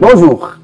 Bonjour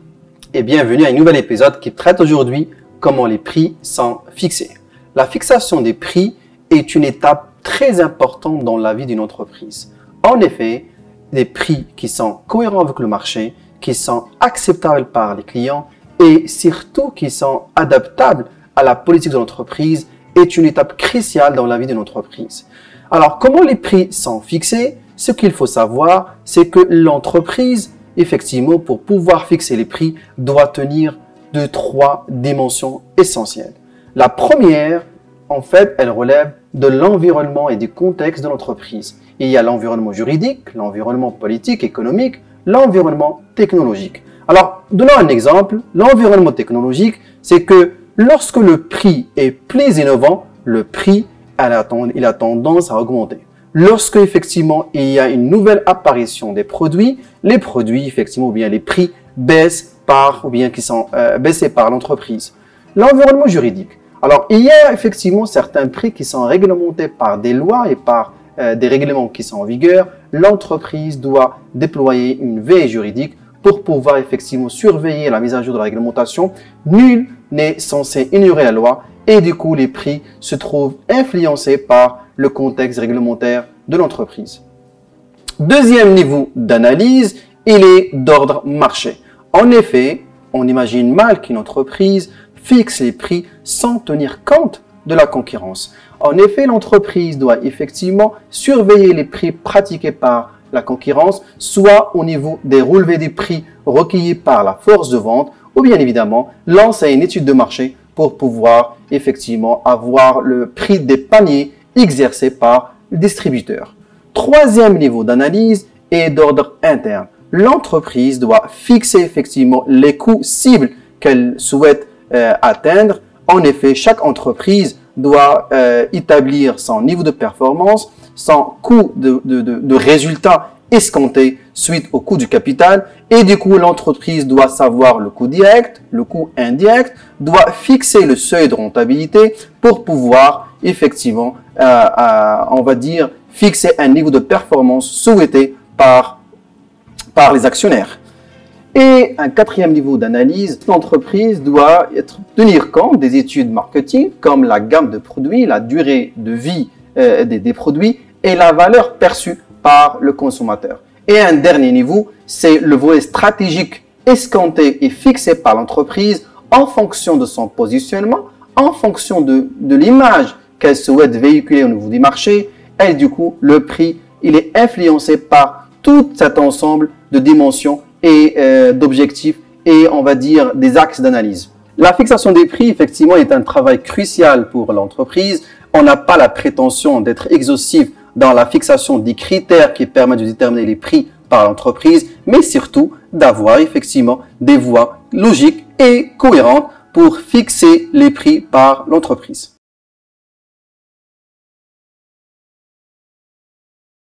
et bienvenue à un nouvel épisode qui traite aujourd'hui comment les prix sont fixés. La fixation des prix est une étape très importante dans la vie d'une entreprise. En effet, des prix qui sont cohérents avec le marché, qui sont acceptables par les clients et surtout qui sont adaptables à la politique de l'entreprise est une étape cruciale dans la vie d'une entreprise. Alors, comment les prix sont fixés? Ce qu'il faut savoir, c'est que l'entreprise, effectivement, pour pouvoir fixer les prix, doit tenir de 3 dimensions essentielles. La première, en fait, elle relève de l'environnement et du contexte de l'entreprise. Il y a l'environnement juridique, l'environnement politique, économique, l'environnement technologique. Alors, donnons un exemple. L'environnement technologique, c'est que lorsque le prix est plus innovant, le prix il a tendance à augmenter. Lorsque effectivement il y a une nouvelle apparition des produits, les produits effectivement ou bien les prix baissent qui sont baissés par l'entreprise. L'environnement juridique. Alors il y a effectivement certains prix qui sont réglementés par des lois et par des règlements qui sont en vigueur. L'entreprise doit déployer une veille juridique pour pouvoir effectivement surveiller la mise à jour de la réglementation. Nul n'est censé ignorer la loi et du coup les prix se trouvent influencés par le contexte réglementaire de l'entreprise. Deuxième niveau d'analyse, il est d'ordre marché. En effet, on imagine mal qu'une entreprise fixe les prix sans tenir compte de la concurrence. En effet, l'entreprise doit effectivement surveiller les prix pratiqués par la concurrence, soit au niveau des relevés des prix recueillis par la force de vente, ou bien évidemment lancer une étude de marché pour pouvoir effectivement avoir le prix des paniers exercés par le distributeur. Troisième niveau d'analyse est d'ordre interne. L'entreprise doit fixer effectivement les coûts cibles qu'elle souhaite atteindre. En effet, chaque entreprise doit établir son niveau de performance, son coût de résultat escompté suite au coût du capital et du coup l'entreprise doit savoir le coût direct, le coût indirect, doit fixer le seuil de rentabilité pour pouvoir effectivement, on va dire, fixer un niveau de performance souhaité par les actionnaires. Et un quatrième niveau d'analyse, l'entreprise doit tenir compte des études marketing comme la gamme de produits, la durée de vie des produits et la valeur perçue par le consommateur. Et un dernier niveau, c'est le volet stratégique escompté et fixé par l'entreprise en fonction de son positionnement, en fonction de l'image qu'elle souhaite véhiculer au niveau du marché. Et du coup, le prix, il est influencé par tout cet ensemble de dimensions et d'objectifs et on va dire des axes d'analyse. La fixation des prix, effectivement, est un travail crucial pour l'entreprise. On n'a pas la prétention d'être exhaustif dans la fixation des critères qui permettent de déterminer les prix par l'entreprise, mais surtout d'avoir effectivement des voies logiques et cohérentes pour fixer les prix par l'entreprise.